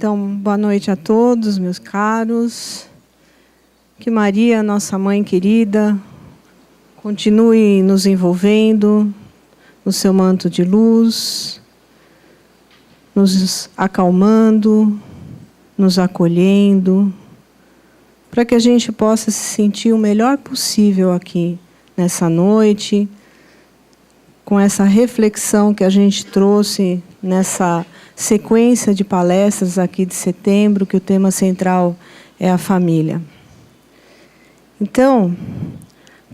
Então, boa noite a todos, meus caros. Que Maria, nossa mãe querida, continue nos envolvendo no seu manto de luz, nos acalmando, nos acolhendo, para que a gente possa se sentir o melhor possível aqui nessa noite, com essa reflexão que a gente trouxe nessa sequência de palestras aqui de setembro, que o tema central é a família. Então,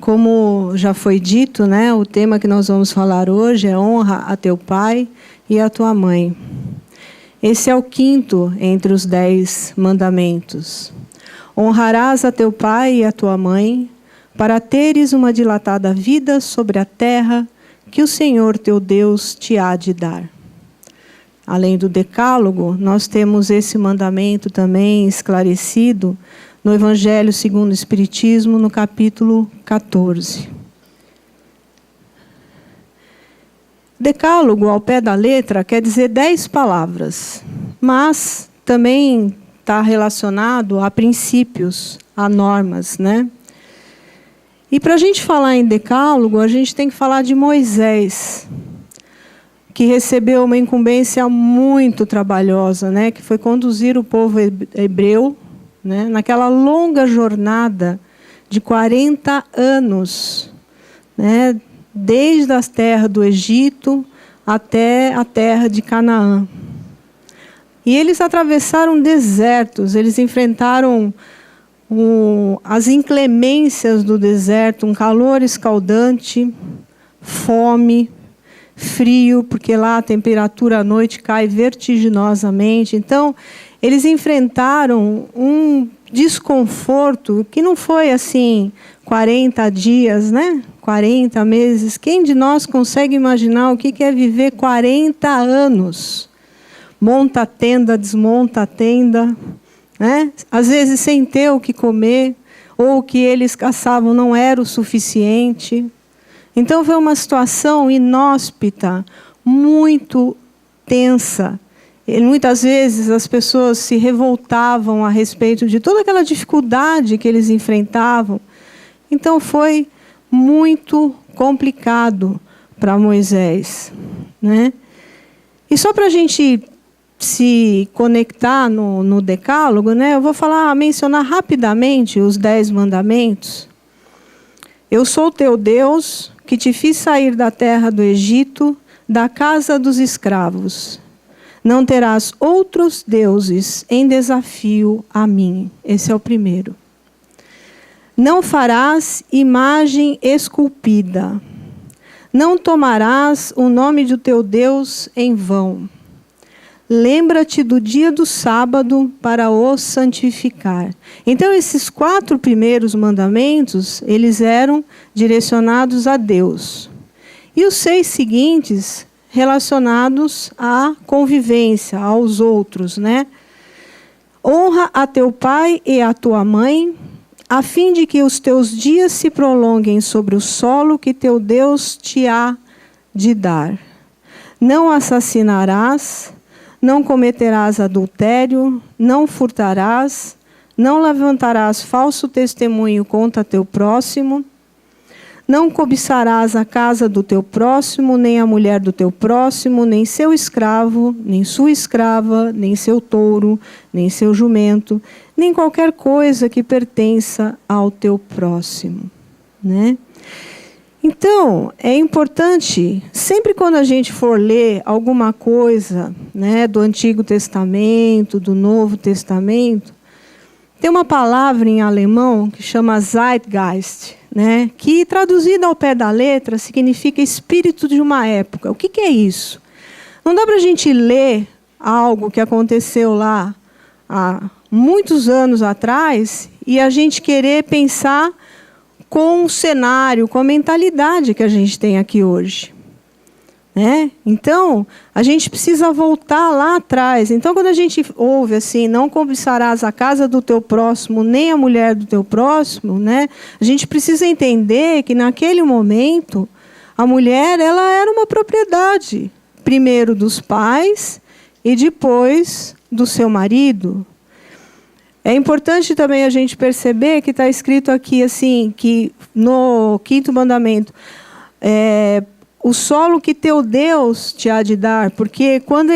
como já foi dito, né, o tema que nós vamos falar hoje é honra a teu pai e a tua mãe. Esse é o quinto entre os 10 mandamentos. Honrarás a teu pai e a tua mãe, para teres uma dilatada vida sobre a terra que o Senhor teu Deus te há de dar. Além do decálogo, nós temos esse mandamento também esclarecido no Evangelho segundo o Espiritismo, no capítulo 14. Decálogo, ao pé da letra, quer dizer 10 palavras, mas também está relacionado a princípios, a normas, né? E para a gente falar em decálogo, a gente tem que falar de Moisés, que recebeu uma incumbência muito trabalhosa, né? Que foi conduzir o povo hebreu, né? Naquela longa jornada de 40 anos, né? Desde a terra do Egito até a terra de Canaã. E eles atravessaram desertos, eles enfrentaram as inclemências do deserto, um calor escaldante, fome, frio, porque lá a temperatura à noite cai vertiginosamente. Então, eles enfrentaram um desconforto que não foi assim 40 dias, né? 40 meses. Quem de nós consegue imaginar o que é viver 40 anos? Monta a tenda, desmonta a tenda, né? Às vezes sem ter o que comer, ou o que eles caçavam não era o suficiente. Então foi uma situação inóspita, muito tensa. E muitas vezes as pessoas se revoltavam a respeito de toda aquela dificuldade que eles enfrentavam. Então foi muito complicado para Moisés, né? E só para a gente se conectar no decálogo, né, eu vou mencionar rapidamente os 10 mandamentos. Eu sou teu Deus, que te fiz sair da terra do Egito, da casa dos escravos. Não terás outros deuses em desafio a mim. Esse é o primeiro. Não farás imagem esculpida. Não tomarás o nome do teu Deus em vão. Lembra-te do dia do sábado para o santificar. Então, esses 4 primeiros mandamentos, eles eram direcionados a Deus. E os 6 seguintes, relacionados à convivência, aos outros, né? Honra a teu pai e a tua mãe, a fim de que os teus dias se prolonguem sobre o solo que teu Deus te há de dar. Não assassinarás, não cometerás adultério, não furtarás, não levantarás falso testemunho contra teu próximo, não cobiçarás a casa do teu próximo, nem a mulher do teu próximo, nem seu escravo, nem sua escrava, nem seu touro, nem seu jumento, nem qualquer coisa que pertença ao teu próximo, né? Então, é importante, sempre quando a gente for ler alguma coisa, né, do Antigo Testamento, do Novo Testamento, tem uma palavra em alemão que chama Zeitgeist, né, que traduzida ao pé da letra significa espírito de uma época. O que é isso? Não dá para a gente ler algo que aconteceu lá há muitos anos atrás e a gente querer pensar com o cenário, com a mentalidade que a gente tem aqui hoje, né? Então, a gente precisa voltar lá atrás. Então, quando a gente ouve assim, não cobiçarás a casa do teu próximo, nem a mulher do teu próximo, né? A gente precisa entender que naquele momento, a mulher ela era uma propriedade, primeiro dos pais e depois do seu marido. É importante também a gente perceber que está escrito aqui assim, que no 5º mandamento, o solo que teu Deus te há de dar, porque quando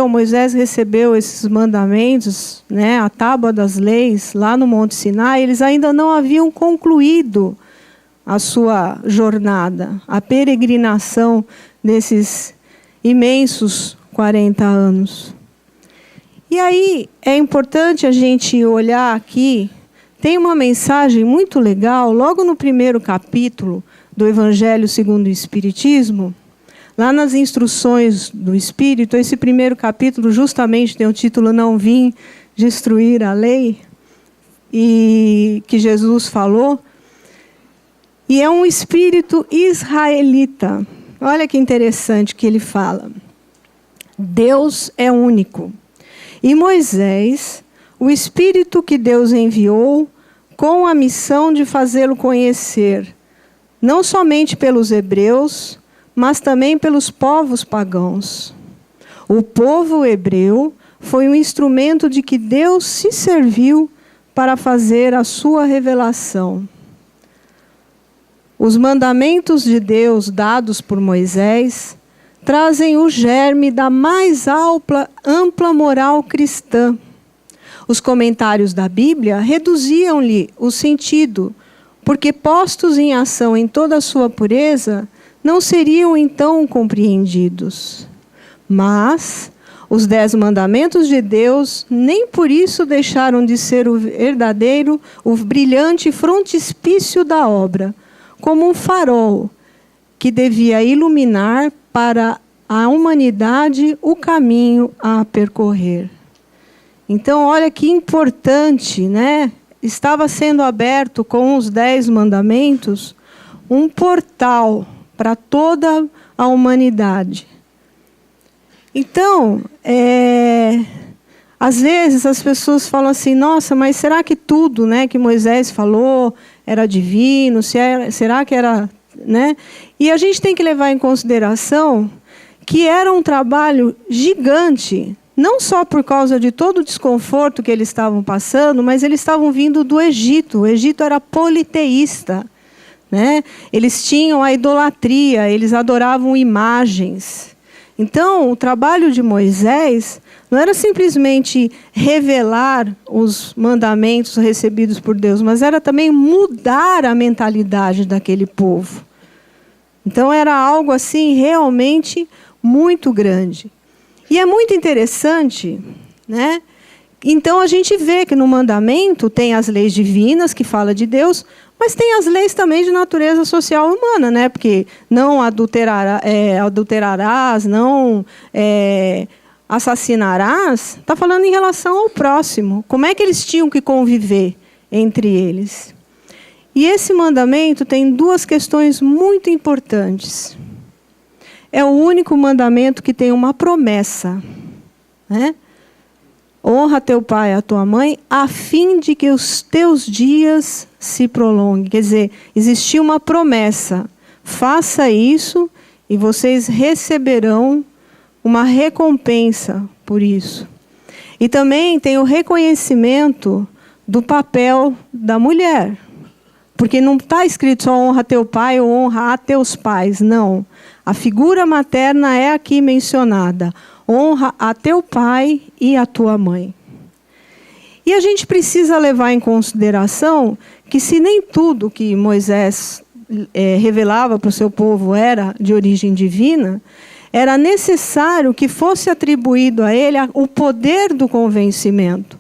Moisés recebeu esses mandamentos, né, a tábua das leis, lá no Monte Sinai, eles ainda não haviam concluído a sua jornada, a peregrinação desses imensos 40 anos. E aí é importante a gente olhar aqui, tem uma mensagem muito legal, logo no 1º capítulo do Evangelho segundo o Espiritismo, lá nas instruções do Espírito, esse 1º capítulo justamente tem o título Não Vim Destruir a Lei, e que Jesus falou, e é um espírito israelita. Olha que interessante que ele fala. Deus é único. E Moisés, o Espírito que Deus enviou, com a missão de fazê-lo conhecer, não somente pelos hebreus, mas também pelos povos pagãos. O povo hebreu foi um instrumento de que Deus se serviu para fazer a sua revelação. Os mandamentos de Deus dados por Moisés trazem o germe da mais ampla moral cristã. Os comentários da Bíblia reduziam-lhe o sentido, porque postos em ação em toda a sua pureza, não seriam então compreendidos. Mas os 10 mandamentos de Deus nem por isso deixaram de ser o verdadeiro, o brilhante frontispício da obra, como um farol que devia iluminar para a humanidade o caminho a percorrer. Então, olha que importante, né? Estava sendo aberto com os 10 mandamentos um portal para toda a humanidade. Então, às vezes as pessoas falam assim, nossa, mas será que tudo, né, que Moisés falou era divino? Será que era... Né? E a gente tem que levar em consideração que era um trabalho gigante, não só por causa de todo o desconforto que eles estavam passando, mas eles estavam vindo do Egito. O Egito era politeísta, né? Eles tinham a idolatria, eles adoravam imagens. Então, o trabalho de Moisés não era simplesmente revelar os mandamentos recebidos por Deus, mas era também mudar a mentalidade daquele povo. Então, era algo assim realmente muito grande. E é muito interessante, né? Então, a gente vê que no mandamento tem as leis divinas, que fala de Deus, mas tem as leis também de natureza social humana, né? Porque não adulterarás, não assassinarás, está falando em relação ao próximo. Como é que eles tinham que conviver entre eles? E esse mandamento tem 2 questões muito importantes. É o único mandamento que tem uma promessa, né? Honra teu pai e a tua mãe, a fim de que os teus dias se prolonguem. Quer dizer, existia uma promessa. Faça isso e vocês receberão uma recompensa por isso. E também tem o reconhecimento do papel da mulher. Porque não está escrito só honra teu pai ou honra a teus pais, não. A figura materna é aqui mencionada. Honra a teu pai e a tua mãe. E a gente precisa levar em consideração que se nem tudo que Moisés revelava para o seu povo era de origem divina, era necessário que fosse atribuído a ele o poder do convencimento.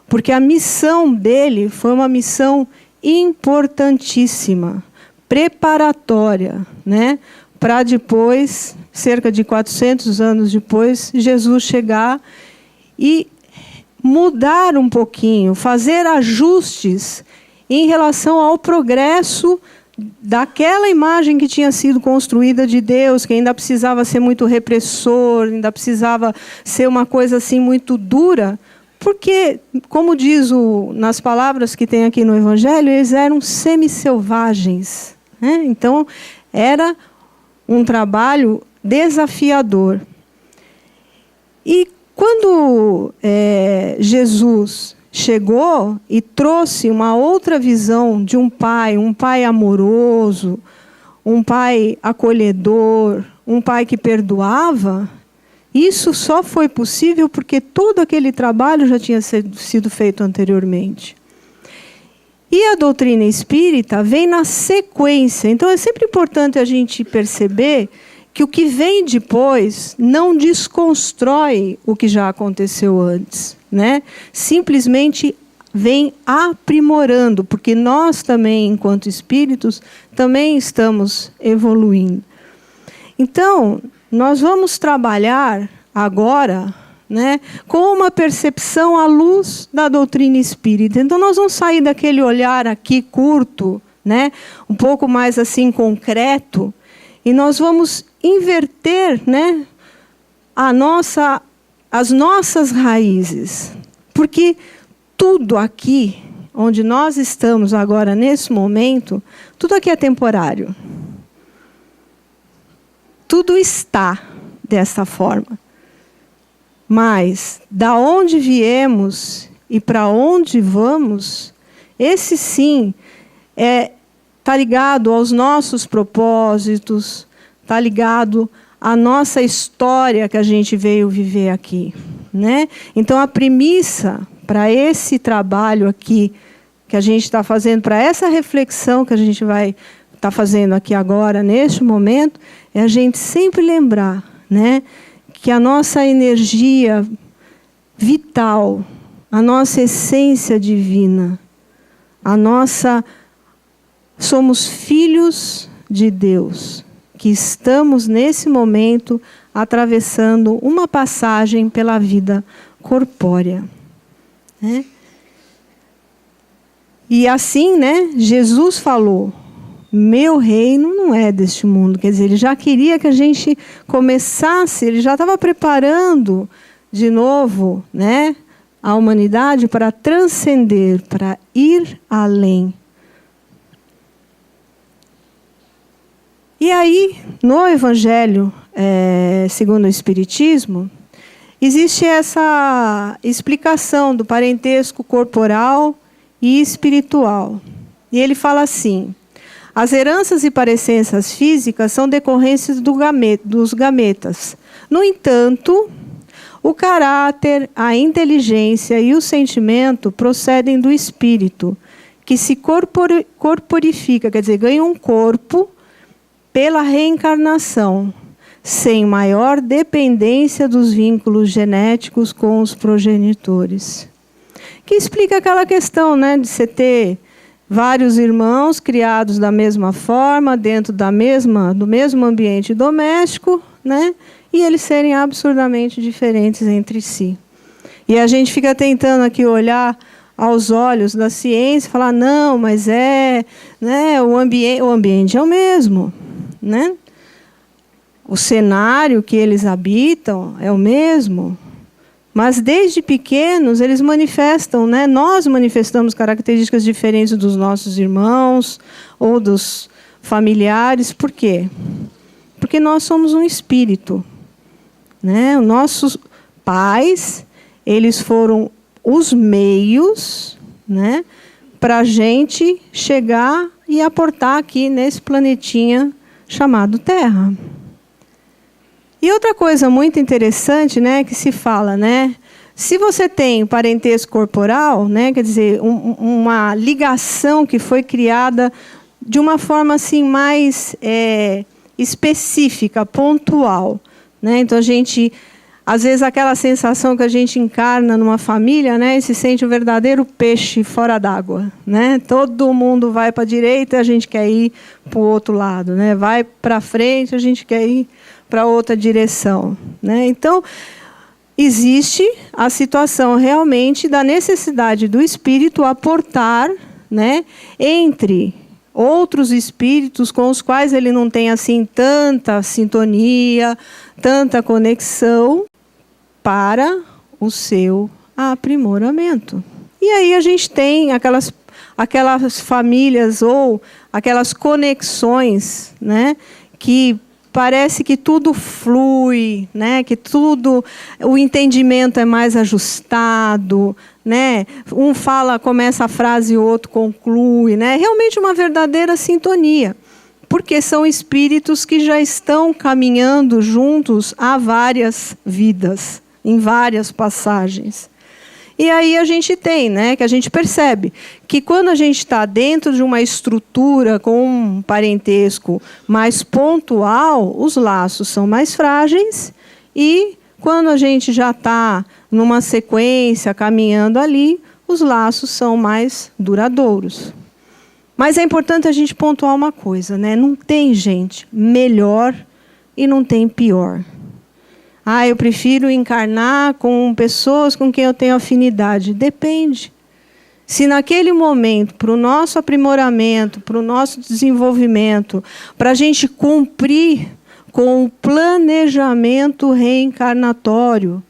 Porque a missão dele foi uma missão importantíssima, preparatória, né? Para depois, cerca de 400 anos depois, Jesus chegar e mudar um pouquinho, fazer ajustes em relação ao progresso daquela imagem que tinha sido construída de Deus, que ainda precisava ser muito repressor, ainda precisava ser uma coisa assim muito dura, porque, como diz nas palavras que tem aqui no Evangelho, eles eram semi-selvagens, né? Então, era um trabalho desafiador. E quando Jesus chegou e trouxe uma outra visão de um pai amoroso, um pai acolhedor, um pai que perdoava, isso só foi possível porque todo aquele trabalho já tinha sido feito anteriormente. E a doutrina espírita vem na sequência. Então é sempre importante a gente perceber que o que vem depois não desconstrói o que já aconteceu antes, né? Simplesmente vem aprimorando, porque nós também, enquanto espíritos, também estamos evoluindo. Então, nós vamos trabalhar agora, né, com uma percepção à luz da doutrina espírita. Então, nós vamos sair daquele olhar aqui curto, né, um pouco mais assim concreto, e nós vamos inverter, né, as nossas raízes. Porque tudo aqui, onde nós estamos agora, nesse momento, tudo aqui é temporário. Tudo está dessa forma. Mas, da onde viemos e para onde vamos, esse sim está ligado aos nossos propósitos, está ligado à nossa história que a gente veio viver aqui, né? Então, a premissa para esse trabalho aqui que a gente está fazendo, para essa reflexão que a gente vai estar fazendo aqui agora, neste momento, é a gente sempre lembrar, né, que a nossa energia vital, a nossa essência divina, somos filhos de Deus, que estamos nesse momento atravessando uma passagem pela vida corpórea, né? E assim, né, Jesus falou: meu reino não é deste mundo. Quer dizer, ele já queria que a gente começasse, ele já estava preparando de novo, né, a humanidade para transcender, para ir além. E aí, no Evangelho segundo o Espiritismo, existe essa explicação do parentesco corporal e espiritual. E ele fala assim: as heranças e parecências físicas são decorrências dos gametas. No entanto, o caráter, a inteligência e o sentimento procedem do espírito, que se corporifica, quer dizer, ganha um corpo pela reencarnação, sem maior dependência dos vínculos genéticos com os progenitores. Que explica aquela questão, né, de você ter vários irmãos criados da mesma forma, dentro do mesmo ambiente doméstico, né, e eles serem absurdamente diferentes entre si. E a gente fica tentando aqui olhar aos olhos da ciência e falar: não, mas né, o ambiente é o mesmo, né? O cenário que eles habitam é o mesmo. Mas desde pequenos eles manifestam, né? Nós manifestamos características diferentes dos nossos irmãos ou dos familiares. Por quê? Porque nós somos um espírito, né? Os nossos pais, eles foram os meios, né, para a gente chegar e aportar aqui nesse planetinha chamado Terra. E outra coisa muito interessante, né, que se fala, né, se você tem parentesco corporal, né, quer dizer, uma ligação que foi criada de uma forma assim mais específica, pontual, né? Então a gente, às vezes, aquela sensação que a gente encarna numa família, né, e se sente o verdadeiro peixe fora d'água, né? Todo mundo vai para a direita e a gente quer ir para o outro lado, né? Vai para frente, a gente quer ir para outra direção, né? Então, existe a situação realmente da necessidade do espírito aportar, né, entre outros espíritos com os quais ele não tem assim tanta sintonia, tanta conexão, para o seu aprimoramento. E aí a gente tem aquelas famílias ou aquelas conexões, né, que parece que tudo flui, né? Que tudo, o entendimento é mais ajustado, né? Um fala, começa a frase e o outro conclui, né? Realmente uma verdadeira sintonia, porque são espíritos que já estão caminhando juntos há várias vidas, em várias passagens. E aí a gente tem, né, que a gente percebe que quando a gente está dentro de uma estrutura com um parentesco mais pontual, os laços são mais frágeis, e quando a gente já está numa sequência, caminhando ali, os laços são mais duradouros. Mas é importante a gente pontuar uma coisa, né? Não tem gente melhor e não tem pior. Eu prefiro encarnar com pessoas com quem eu tenho afinidade. Depende. Se naquele momento, para o nosso aprimoramento, para o nosso desenvolvimento, para a gente cumprir com o planejamento reencarnatório,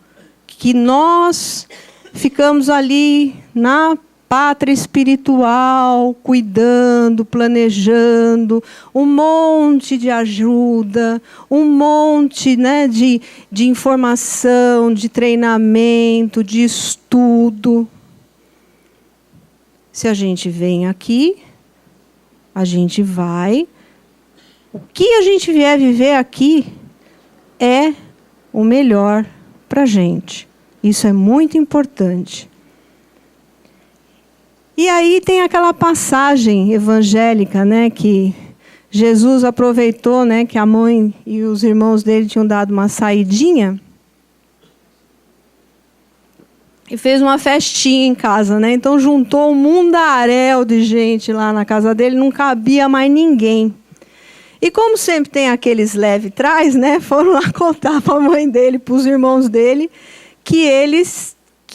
que nós ficamos ali na pátria espiritual, cuidando, planejando, um monte de ajuda, um monte, né, de informação, de treinamento, de estudo. Se a gente vem aqui, a gente vai. O que a gente vier viver aqui é o melhor para a gente. Isso é muito importante. E aí tem aquela passagem evangélica, né, que Jesus aproveitou, né, que a mãe e os irmãos dele tinham dado uma saidinha e fez uma festinha em casa, né? Então juntou um mundaréu de gente lá na casa dele, não cabia mais ninguém. E como sempre tem aqueles leve trás, né, foram lá contar para a mãe dele, para os irmãos dele, que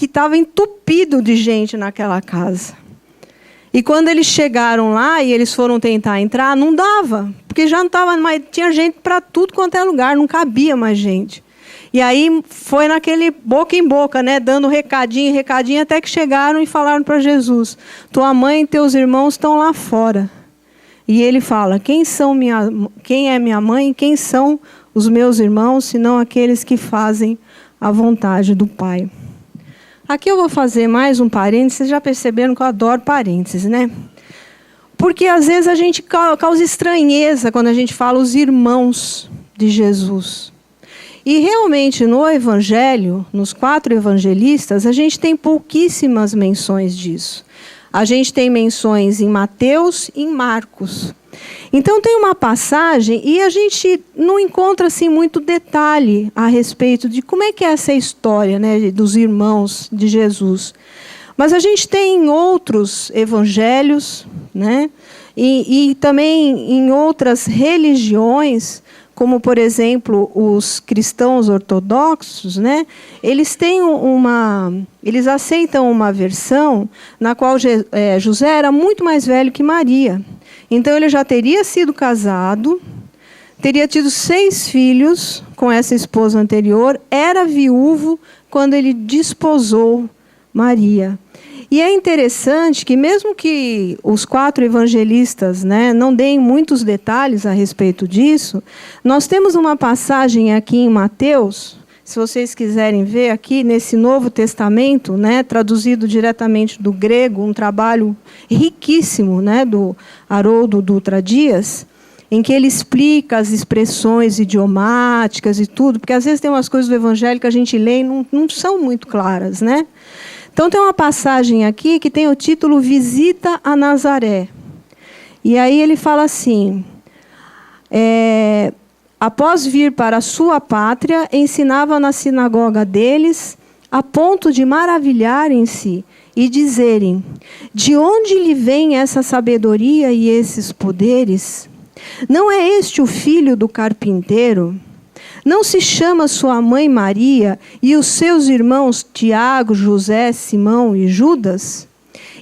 estava entupido de gente naquela casa. E quando eles chegaram lá e eles foram tentar entrar, não dava, porque já não estava mais, tinha gente para tudo quanto é lugar, não cabia mais gente. E aí foi naquele boca em boca, né, dando recadinho, até que chegaram e falaram para Jesus: tua mãe e teus irmãos estão lá fora. E ele fala: quem é minha mãe e quem são os meus irmãos, senão aqueles que fazem a vontade do Pai. Aqui eu vou fazer mais um parênteses. Vocês já perceberam que eu adoro parênteses, né? Porque às vezes a gente causa estranheza quando a gente fala os irmãos de Jesus. E realmente no Evangelho, nos 4 evangelistas, a gente tem pouquíssimas menções disso. A gente tem menções em Mateus e em Marcos. Então tem uma passagem e a gente não encontra assim muito detalhe a respeito de como é que é essa história, né, dos irmãos de Jesus. Mas a gente tem em outros evangelhos, né, e também em outras religiões, como por exemplo os cristãos ortodoxos, né, eles aceitam uma versão na qual José era muito mais velho que Maria. Então ele já teria sido casado, teria tido 6 filhos com essa esposa anterior, era viúvo quando ele desposou Maria. E é interessante que mesmo que os 4 evangelistas, né, não deem muitos detalhes a respeito disso, nós temos uma passagem aqui em Mateus, se vocês quiserem ver aqui nesse Novo Testamento, né, traduzido diretamente do grego, um trabalho riquíssimo, né, do Haroldo Dutra Dias, em que ele explica as expressões idiomáticas e tudo, porque às vezes tem umas coisas do Evangelho que a gente lê e não são muito claras, né? Então tem uma passagem aqui que tem o título Visita a Nazaré. E aí ele fala assim: após vir para a sua pátria, ensinava na sinagoga deles, a ponto de maravilharem-se e dizerem: de onde lhe vem essa sabedoria e esses poderes? Não é este o filho do carpinteiro? Não se chama sua mãe Maria e os seus irmãos Tiago, José, Simão e Judas?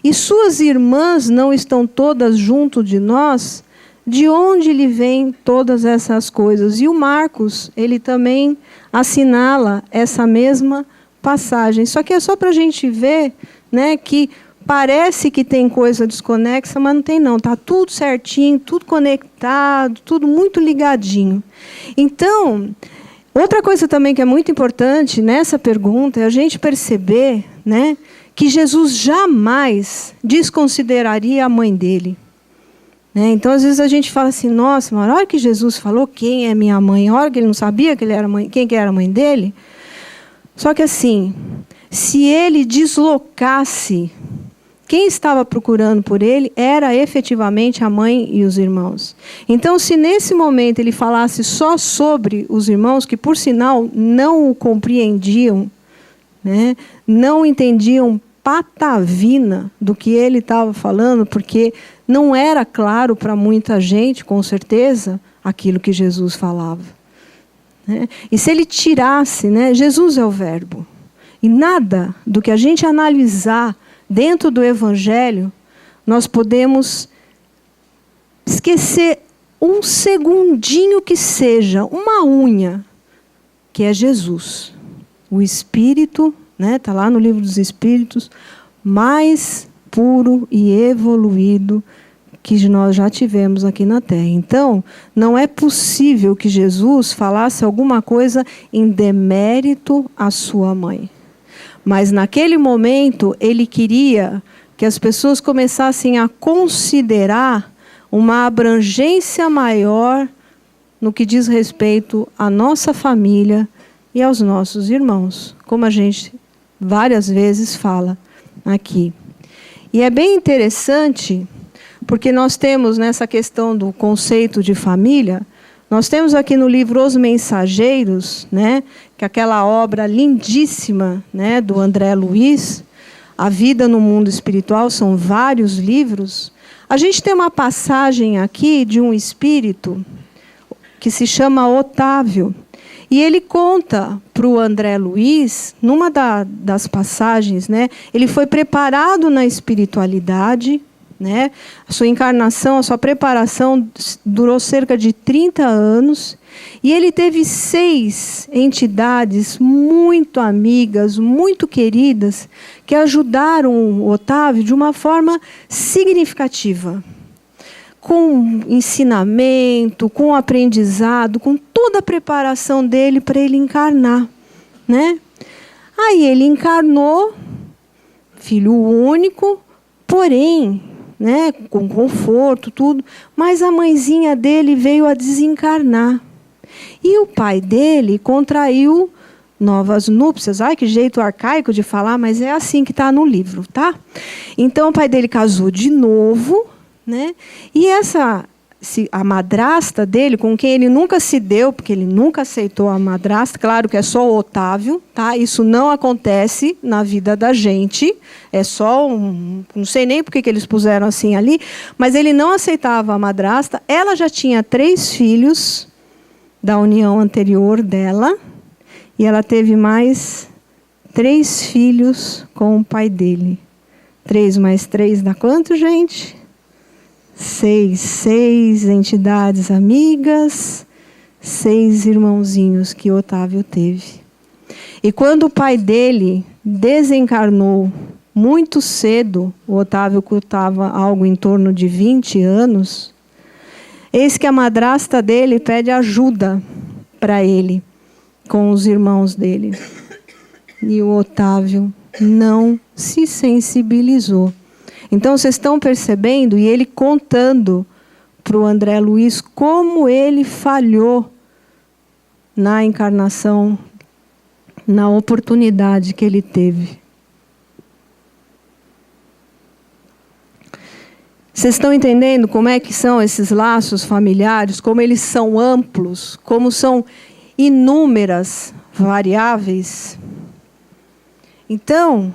E suas irmãs não estão todas junto de nós? De onde lhe vêm todas essas coisas? E o Marcos, ele também assinala essa mesma passagem. Só que é só para a gente ver, né, que parece que tem coisa desconexa, mas não tem não. Está tudo certinho, tudo conectado, tudo muito ligadinho. Então, outra coisa também que é muito importante nessa pergunta é a gente perceber, né, que Jesus jamais desconsideraria a mãe dele. Né? Então, às vezes a gente fala assim, nossa, mas na hora que Jesus falou quem é minha mãe, na hora que ele não sabia que ele era mãe, quem que era a mãe dele. Só que assim, se ele deslocasse, quem estava procurando por ele era efetivamente a mãe e os irmãos. Então, se nesse momento ele falasse só sobre os irmãos, que por sinal não o compreendiam, né, não entendiam patavina do que ele estava falando, porque não era claro para muita gente, com certeza, aquilo que Jesus falava. Né? E se ele tirasse, né, Jesus é o verbo, e nada do que a gente analisar dentro do Evangelho, nós podemos esquecer um segundinho que seja, uma unha, que é Jesus. O Espírito, né, está lá no livro dos Espíritos, mais puro e evoluído que nós já tivemos aqui na Terra. Então, não é possível que Jesus falasse alguma coisa em demérito à sua mãe. Mas naquele momento, ele queria que as pessoas começassem a considerar uma abrangência maior no que diz respeito à nossa família e aos nossos irmãos, como a gente várias vezes fala aqui. E é bem interessante, porque nós temos nessa questão do conceito de família, nós temos aqui no livro Os Mensageiros, né, que é aquela obra lindíssima, né, do André Luiz, A Vida no Mundo Espiritual, são vários livros. A gente tem uma passagem aqui de um espírito que se chama Otávio, e ele conta para o André Luiz, numa das passagens, né, ele foi preparado na espiritualidade, né, a sua encarnação, a sua preparação durou cerca de 30 anos, e ele teve 6 entidades muito amigas, muito queridas, que ajudaram o Otávio de uma forma significativa. Com ensinamento, com aprendizado, com toda a preparação dele para ele encarnar. Né? Aí ele encarnou, filho único, porém, né, com conforto, tudo, mas a mãezinha dele veio a desencarnar. E o pai dele contraiu novas núpcias. Ai, que jeito arcaico de falar, mas é assim que está no livro, tá? Então o pai dele casou de novo, né? E a madrasta dele, com quem ele nunca se deu, porque ele nunca aceitou a madrasta, claro que é só o Otávio, tá? Isso não acontece na vida da gente, é só não sei nem por que eles puseram assim ali, mas ele não aceitava a madrasta. Ela já tinha 3 filhos da união anterior dela, e ela teve mais 3 filhos com o pai dele. 3 mais 3 dá quanto, gente? 6 entidades amigas, 6 irmãozinhos que Otávio teve. E quando o pai dele desencarnou muito cedo, o Otávio ocultava algo em torno de 20 anos, eis que a madrasta dele pede ajuda para ele, com os irmãos dele. E o Otávio não se sensibilizou. Então, vocês estão percebendo, e ele contando para o André Luiz como ele falhou na encarnação, na oportunidade que ele teve. Vocês estão entendendo como é que são esses laços familiares, como eles são amplos, como são inúmeras variáveis? Então,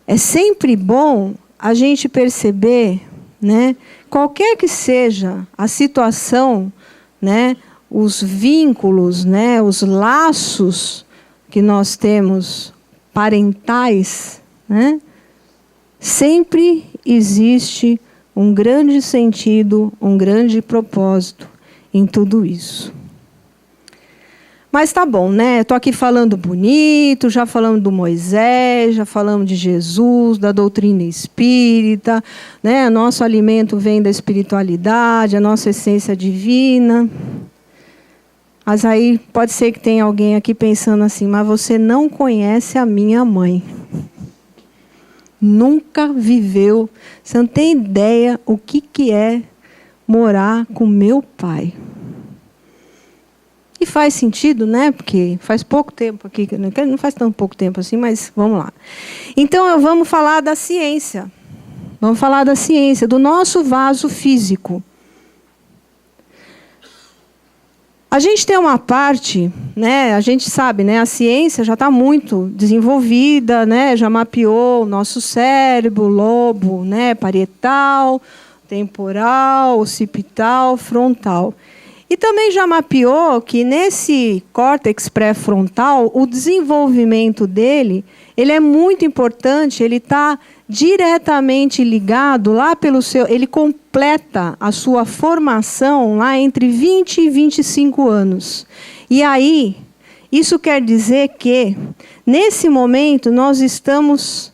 é sempre bom a gente perceber, né, qualquer que seja a situação, né, os vínculos, né, os laços que nós temos parentais, né, sempre existe um grande sentido, um grande propósito em tudo isso. Mas tá bom, né? Estou aqui falando bonito, já falamos do Moisés, já falamos de Jesus, da doutrina espírita, né? Nosso alimento vem da espiritualidade, a nossa essência divina. Mas aí pode ser que tenha alguém aqui pensando assim, mas você não conhece a minha mãe. Nunca viveu, você não tem ideia o que é morar com meu pai. E faz sentido, né? Porque faz pouco tempo aqui, não faz tão pouco tempo assim, mas vamos lá. Então, vamos falar da ciência. Vamos falar da ciência, do nosso vaso físico. A gente tem uma parte, né? A gente sabe, né? A ciência já está muito desenvolvida, né? Já mapeou o nosso cérebro, lobo, né? Parietal, temporal, occipital, frontal. E também já mapeou que nesse córtex pré-frontal, o desenvolvimento dele, ele é muito importante, ele está diretamente ligado lá pelo seu... Ele completa a sua formação lá entre 20 e 25 anos. E aí, isso quer dizer que, nesse momento, nós estamos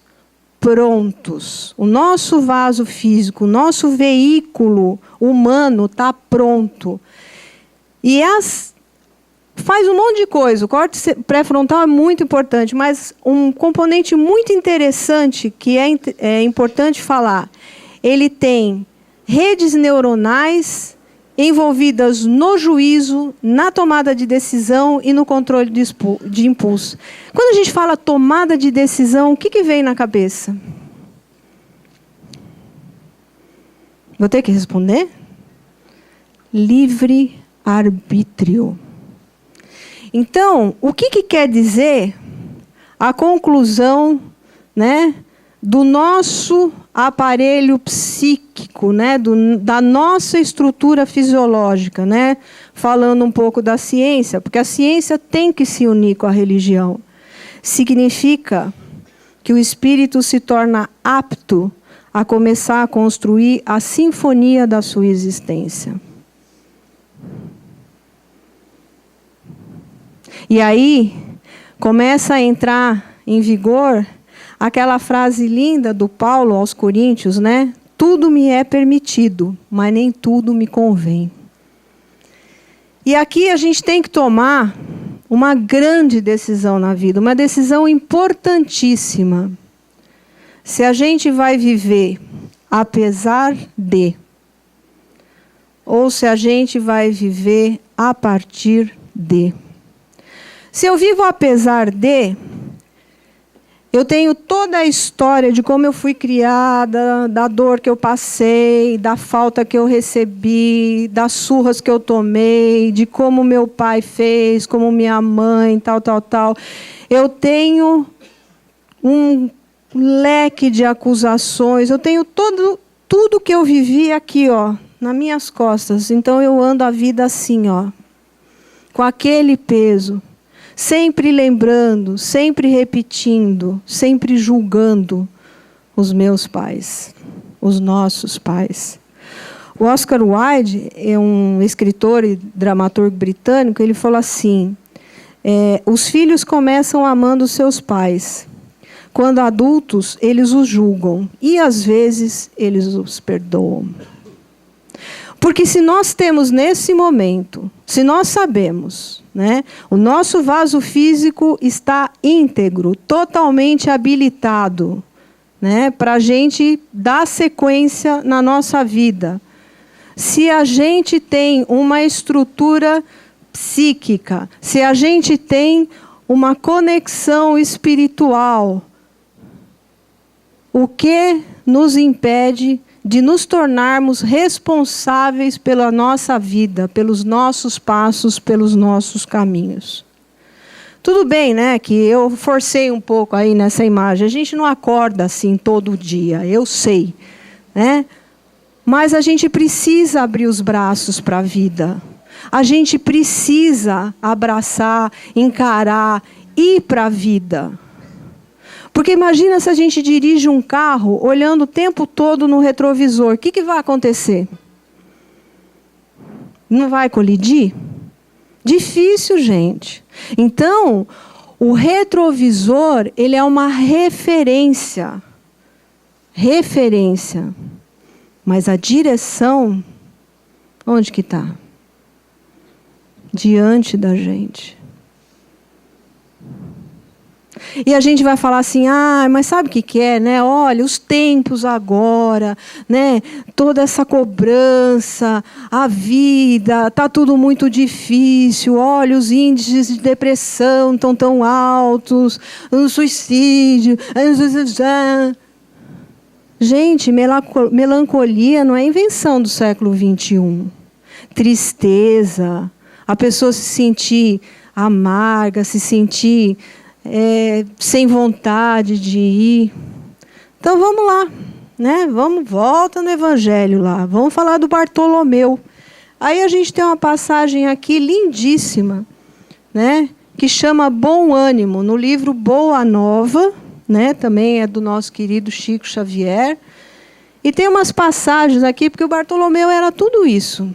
prontos. O nosso vaso físico, o nosso veículo humano está pronto. E faz um monte de coisa. O córtex pré-frontal é muito importante, mas um componente muito interessante que é importante falar, ele tem redes neuronais envolvidas no juízo, na tomada de decisão e no controle de impulso. Quando a gente fala tomada de decisão, o que vem na cabeça? Vou ter que responder? Livre-arbítrio. Então, o que quer dizer a conclusão, né, do nosso aparelho psíquico, né, da nossa estrutura fisiológica, né, falando um pouco da ciência, porque a ciência tem que se unir com a religião. Significa que o espírito se torna apto a começar a construir a sinfonia da sua existência. E aí, começa a entrar em vigor aquela frase linda do Paulo aos Coríntios, né? Tudo me é permitido, mas nem tudo me convém. E aqui a gente tem que tomar uma grande decisão na vida, uma decisão importantíssima. Se a gente vai viver apesar de, ou se a gente vai viver a partir de. Se eu vivo apesar de, eu tenho toda a história de como eu fui criada, da dor que eu passei, da falta que eu recebi, das surras que eu tomei, de como meu pai fez, como minha mãe, tal. Eu tenho um leque de acusações, eu tenho tudo que eu vivi aqui, ó, nas minhas costas. Então eu ando a vida assim, ó, com aquele peso. Sempre lembrando, sempre repetindo, sempre julgando os meus pais, os nossos pais. O Oscar Wilde é um escritor e dramaturgo britânico, ele falou assim, os filhos começam amando seus pais. Quando adultos, eles os julgam e, às vezes, eles os perdoam. Porque se nós temos nesse momento, se nós sabemos, né, o nosso vaso físico está íntegro, totalmente habilitado, né, para a gente dar sequência na nossa vida. Se a gente tem uma estrutura psíquica, se a gente tem uma conexão espiritual, o que nos impede de nos tornarmos responsáveis pela nossa vida, pelos nossos passos, pelos nossos caminhos? Tudo bem, né, que eu forcei um pouco aí nessa imagem. A gente não acorda assim todo dia, eu sei, né? Mas a gente precisa abrir os braços para a vida. A gente precisa abraçar, encarar, ir para a vida. Porque imagina se a gente dirige um carro olhando o tempo todo no retrovisor. O que vai acontecer? Não vai colidir? Difícil, gente. Então, o retrovisor, ele é uma referência. Referência. Mas a direção, onde que está? Diante da gente. E a gente vai falar assim, mas sabe o que é, né? Olha, os tempos agora, né? Toda essa cobrança, a vida, está tudo muito difícil. Olha, os índices de depressão estão tão altos, o suicídio. Gente, melancolia não é invenção do século XXI. Tristeza, a pessoa se sentir amarga, se sentir sem vontade de ir. Então vamos lá, né? Volta no Evangelho lá. Vamos falar do Bartolomeu. Aí a gente tem uma passagem aqui lindíssima, né? Que chama Bom Ânimo, no livro Boa Nova, né? Também é do nosso querido Chico Xavier. E tem umas passagens aqui, porque o Bartolomeu era tudo isso.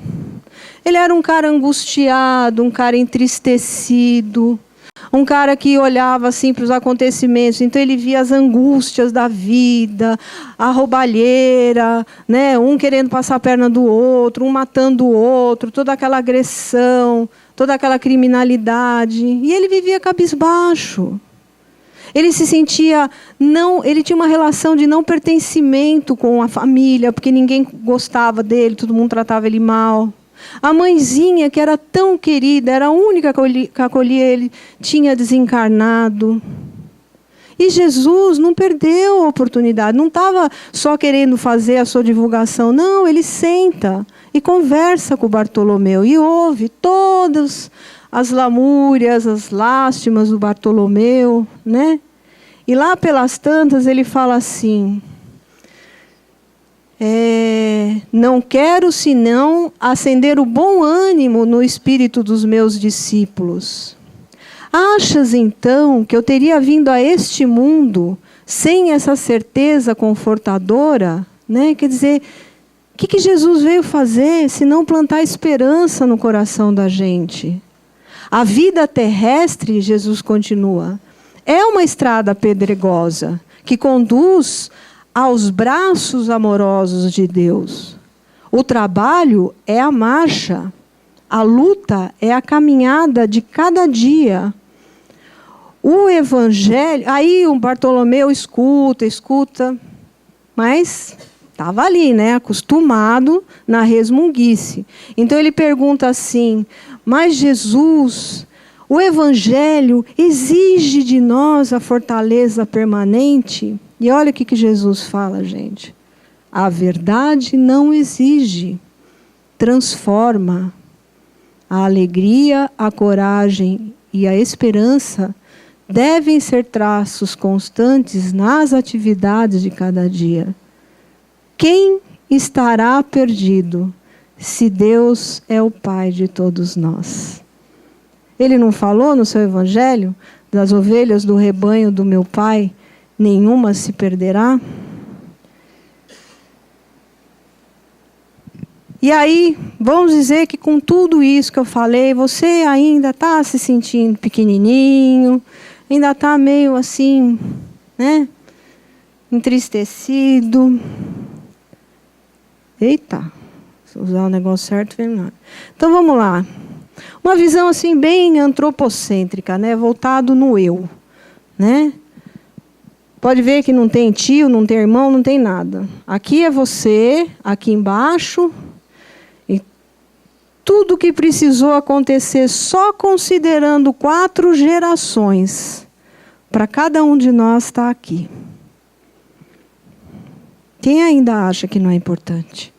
Ele era um cara angustiado, um cara entristecido, um cara que olhava assim para os acontecimentos, então ele via as angústias da vida, a roubalheira, né? Um querendo passar a perna do outro, um matando o outro, toda aquela agressão, toda aquela criminalidade. E ele vivia cabisbaixo. Ele se sentia ele tinha uma relação de não pertencimento com a família, porque ninguém gostava dele, todo mundo tratava ele mal. A mãezinha, que era tão querida, era a única que acolhia ele, tinha desencarnado. E Jesus não perdeu a oportunidade, não estava só querendo fazer a sua divulgação, não, ele senta e conversa com o Bartolomeu e ouve todas as lamúrias, as lástimas do Bartolomeu, né? E lá pelas tantas ele fala assim: não quero senão acender o bom ânimo no espírito dos meus discípulos. Achas então que eu teria vindo a este mundo sem essa certeza confortadora? Né? Quer dizer, o que Jesus veio fazer se não plantar esperança no coração da gente? A vida terrestre, Jesus continua, é uma estrada pedregosa que conduz aos braços amorosos de Deus. O trabalho é a marcha, a luta é a caminhada de cada dia. O Evangelho... Aí o Bartolomeu escuta, mas estava ali, né, acostumado na resmunguice. Então ele pergunta assim: mas Jesus, o Evangelho exige de nós a fortaleza permanente? E olha o que Jesus fala, gente. A verdade não exige, transforma. A alegria, a coragem e a esperança devem ser traços constantes nas atividades de cada dia. Quem estará perdido se Deus é o Pai de todos nós? Ele não falou no seu Evangelho das ovelhas do rebanho do meu Pai, nenhuma se perderá? E aí, vamos dizer que com tudo isso que eu falei, você ainda está se sentindo pequenininho, ainda está meio assim, né? Entristecido. Eita, se usar o negócio certo, vem lá. Então vamos lá. Uma visão assim bem antropocêntrica, né? Voltado no eu, né? Pode ver que não tem tio, não tem irmão, não tem nada. Aqui é você, aqui embaixo. E tudo que precisou acontecer só considerando 4 gerações, para cada um de nós estar aqui. Quem ainda acha que não é importante?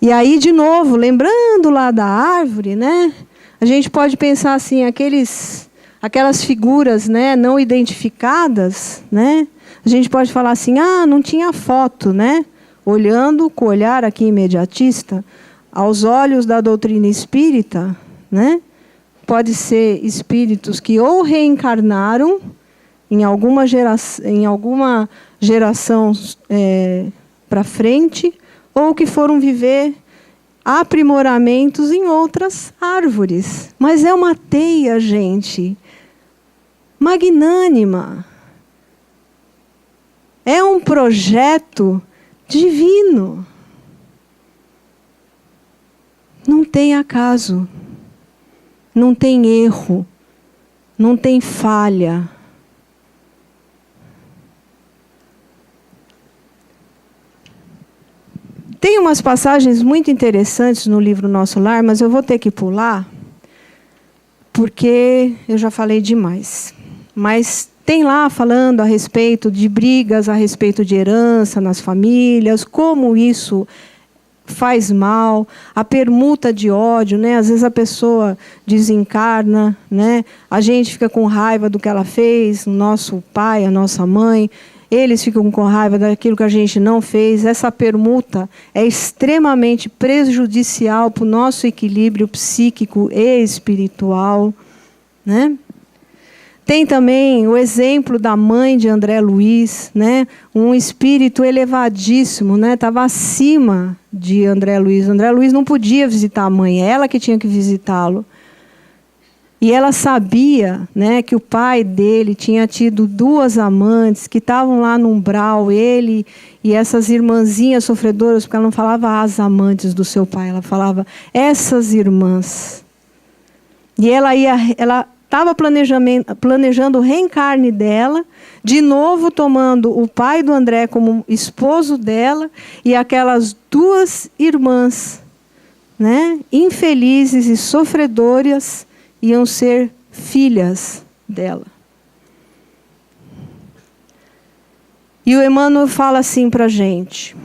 E aí, de novo, lembrando lá da árvore, né? A gente pode pensar assim, aquelas figuras, né, não identificadas, né? A gente pode falar assim, não tinha foto, né? Olhando com o olhar aqui imediatista, aos olhos da doutrina espírita, né? Pode ser espíritos que ou reencarnaram em alguma geração para frente, ou que foram viver aprimoramentos em outras árvores. Mas é uma teia, gente, magnânima. É um projeto divino. Não tem acaso, não tem erro, não tem falha. Tem umas passagens muito interessantes no livro Nosso Lar, mas eu vou ter que pular, porque eu já falei demais. Mas tem lá falando a respeito de brigas, a respeito de herança nas famílias, como isso faz mal, a permuta de ódio, né? Às vezes a pessoa desencarna, né? A gente fica com raiva do que ela fez, o nosso pai, a nossa mãe, eles ficam com raiva daquilo que a gente não fez. Essa permuta é extremamente prejudicial para o nosso equilíbrio psíquico e espiritual, né? Tem também o exemplo da mãe de André Luiz, né? Um espírito elevadíssimo, né? Estava acima de André Luiz. André Luiz não podia visitar a mãe, ela que tinha que visitá-lo. E ela sabia, né, que o pai dele tinha tido 2 amantes que estavam lá no umbral, ele e essas irmãzinhas sofredoras, porque ela não falava as amantes do seu pai, ela falava essas irmãs. E ela estava planejando o reencarne dela, de novo tomando o pai do André como esposo dela, e aquelas 2 irmãs, né, infelizes e sofredoras, iam ser filhas dela. E o Emmanuel fala assim para a gente,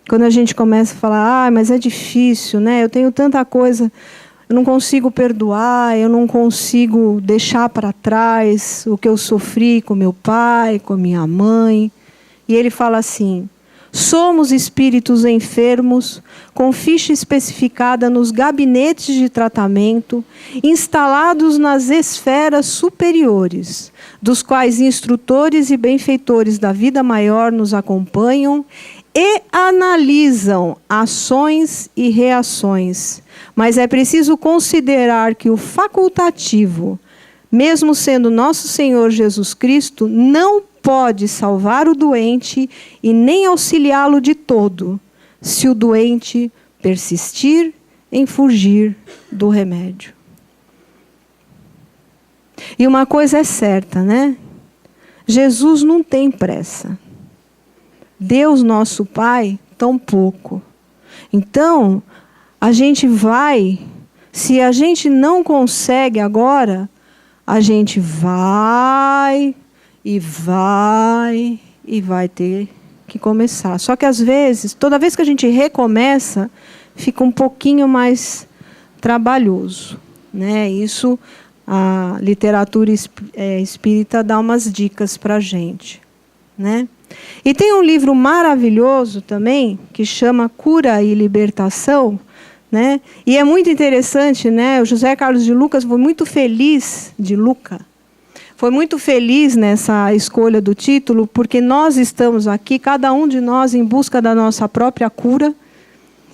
quando a gente começa a falar, mas é difícil, né? Eu tenho tanta coisa, eu não consigo perdoar, eu não consigo deixar para trás o que eu sofri com meu pai, com minha mãe. E ele fala assim: somos espíritos enfermos, com ficha especificada nos gabinetes de tratamento, instalados nas esferas superiores, dos quais instrutores e benfeitores da vida maior nos acompanham e analisam ações e reações. Mas é preciso considerar que o facultativo, mesmo sendo nosso Senhor Jesus Cristo, não pode salvar o doente e nem auxiliá-lo de todo, se o doente persistir em fugir do remédio. E uma coisa é certa, né? Jesus não tem pressa. Deus, nosso Pai, tampouco. Então, a gente vai, se a gente não consegue agora, a gente vai ter que começar. Só que às vezes, toda vez que a gente recomeça, fica um pouquinho mais trabalhoso, né? Isso a literatura espírita dá umas dicas para a gente, né? E tem um livro maravilhoso também, que chama Cura e Libertação, né? E é muito interessante, né? O José Carlos de Lucas foi muito feliz, foi muito feliz nessa escolha do título, porque nós estamos aqui, cada um de nós, em busca da nossa própria cura,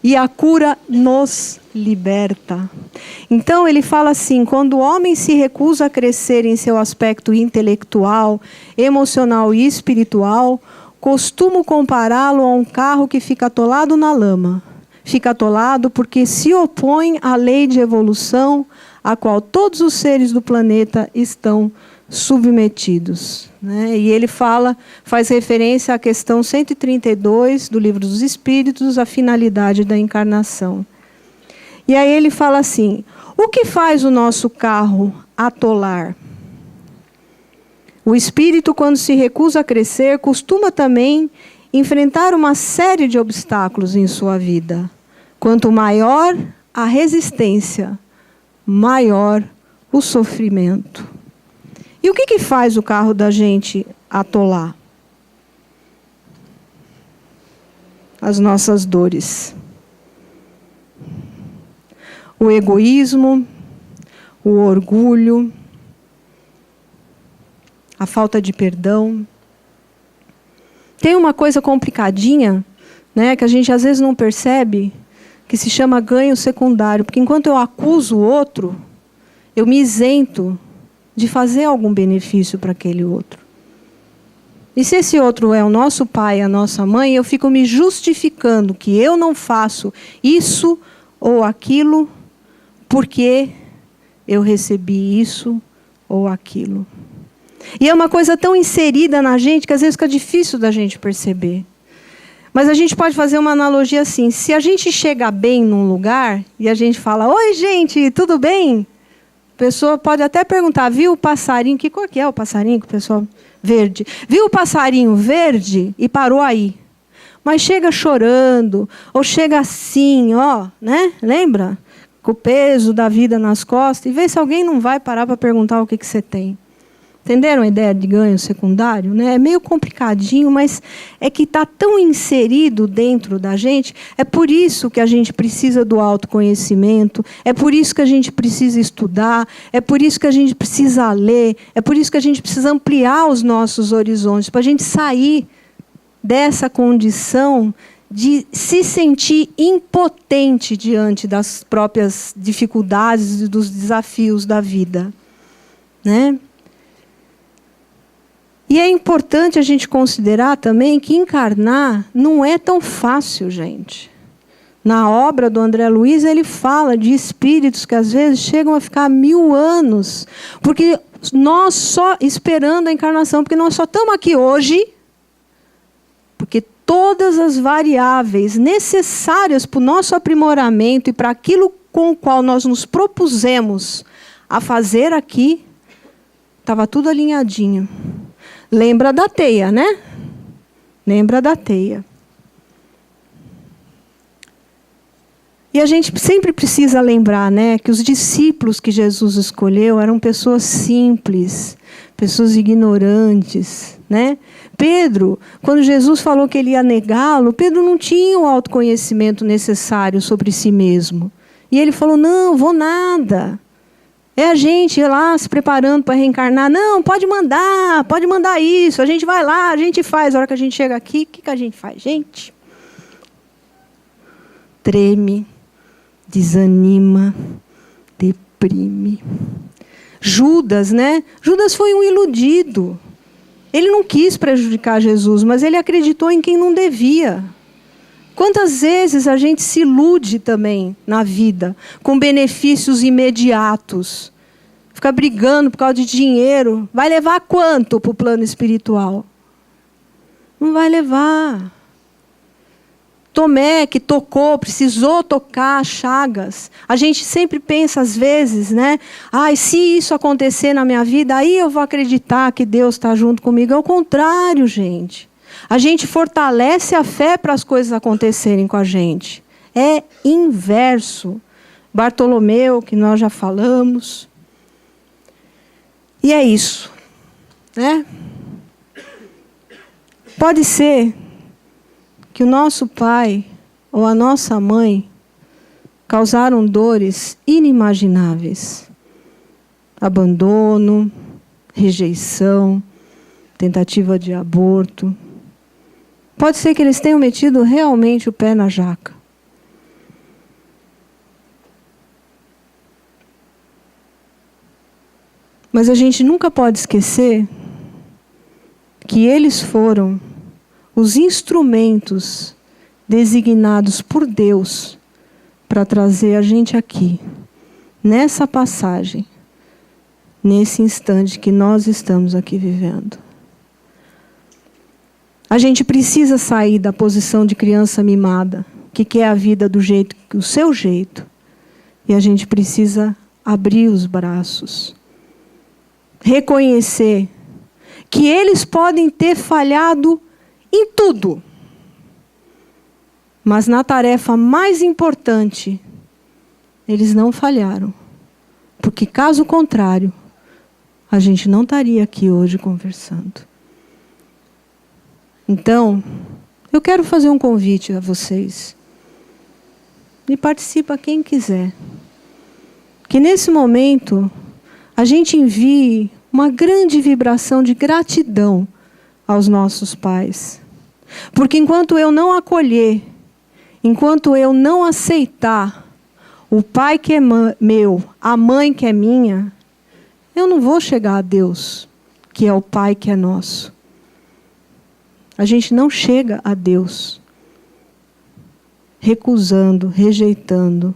e a cura nos liberta. Então ele fala assim: quando o homem se recusa a crescer em seu aspecto intelectual, emocional e espiritual, costumo compará-lo a um carro que fica atolado na lama. Fica atolado porque se opõe à lei de evolução, a qual todos os seres do planeta estão submetidos, né? E ele faz referência à questão 132 do Livro dos Espíritos, a finalidade da encarnação. E aí ele fala assim: o que faz o nosso carro atolar? O espírito, quando se recusa a crescer, costuma também enfrentar uma série de obstáculos em sua vida. Quanto maior a resistência, maior o sofrimento. E o que faz o carro da gente atolar? As nossas dores. O egoísmo, o orgulho, a falta de perdão. Tem uma coisa complicadinha, né, que a gente às vezes não percebe, que se chama ganho secundário, porque enquanto eu acuso o outro, eu me isento de fazer algum benefício para aquele outro. E se esse outro é o nosso pai, a nossa mãe, eu fico me justificando que eu não faço isso ou aquilo porque eu recebi isso ou aquilo. E é uma coisa tão inserida na gente que às vezes fica difícil da gente perceber. Mas a gente pode fazer uma analogia assim. Se a gente chega bem num lugar e a gente fala, oi gente, tudo bem? A pessoa pode até perguntar, viu o passarinho? Que cor que é o passarinho que o pessoal... Verde. Viu o passarinho verde e parou aí. Mas chega chorando, ou chega assim, ó, né? Lembra? Com o peso da vida nas costas, e vê se alguém não vai parar para perguntar o que você tem. Entenderam a ideia de ganho secundário? Né? É meio complicadinho, mas é que está tão inserido dentro da gente. É por isso que a gente precisa do autoconhecimento, é por isso que a gente precisa estudar, é por isso que a gente precisa ler, é por isso que a gente precisa ampliar os nossos horizontes, para a gente sair dessa condição de se sentir impotente diante das próprias dificuldades e dos desafios da vida. Né? E é importante a gente considerar também que encarnar não é tão fácil, gente. Na obra do André Luiz, ele fala de espíritos que às vezes chegam a ficar 1000 anos, porque nós só esperando a encarnação, porque nós só estamos aqui hoje, porque todas as variáveis necessárias para o nosso aprimoramento e para aquilo com o qual nós nos propusemos a fazer aqui, estava tudo alinhadinho. Lembra da teia, né? Lembra da teia. E a gente sempre precisa lembrar, né, que os discípulos que Jesus escolheu eram pessoas simples, pessoas ignorantes, né? Pedro, quando Jesus falou que ele ia negá-lo, Pedro não tinha o autoconhecimento necessário sobre si mesmo. E ele falou, não, vou nada. É a gente ir lá se preparando para reencarnar. Não, pode mandar isso. A gente vai lá, a gente faz. A hora que a gente chega aqui, o que a gente faz? Gente, treme, desanima, deprime. Judas, né? Judas foi um iludido. Ele não quis prejudicar Jesus, mas ele acreditou em quem não devia. Quantas vezes a gente se ilude também na vida, com benefícios imediatos. Fica brigando por causa de dinheiro. Vai levar quanto para o plano espiritual? Não vai levar. Tomé, que tocou, precisou tocar chagas. A gente sempre pensa, às vezes, né? Se isso acontecer na minha vida, aí eu vou acreditar que Deus está junto comigo. É o contrário, gente. A gente fortalece a fé para as coisas acontecerem com a gente. É inverso. Bartolomeu, que nós já falamos. E é isso. Né? Pode ser que o nosso pai ou a nossa mãe causaram dores inimagináveis. Abandono, rejeição, tentativa de aborto. Pode ser que eles tenham metido realmente o pé na jaca. Mas a gente nunca pode esquecer que eles foram os instrumentos designados por Deus para trazer a gente aqui, nessa passagem, nesse instante que nós estamos aqui vivendo. A gente precisa sair da posição de criança mimada, que quer a vida do seu jeito. E a gente precisa abrir os braços. Reconhecer que eles podem ter falhado em tudo. Mas na tarefa mais importante, eles não falharam. Porque caso contrário, a gente não estaria aqui hoje conversando. Então, eu quero fazer um convite a vocês. E participa quem quiser. Que nesse momento, a gente envie uma grande vibração de gratidão aos nossos pais. Porque enquanto eu não acolher enquanto eu não aceitar o pai que é meu, a mãe que é minha, eu não vou chegar a Deus, que é o Pai que é nosso. A gente não chega a Deus recusando, rejeitando,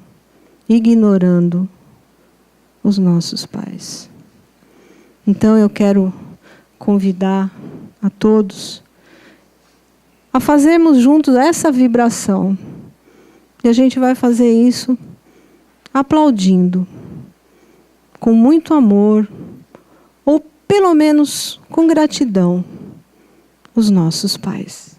ignorando os nossos pais. Então eu quero convidar a todos a fazermos juntos essa vibração. E a gente vai fazer isso aplaudindo, com muito amor, ou pelo menos com gratidão, os nossos pais.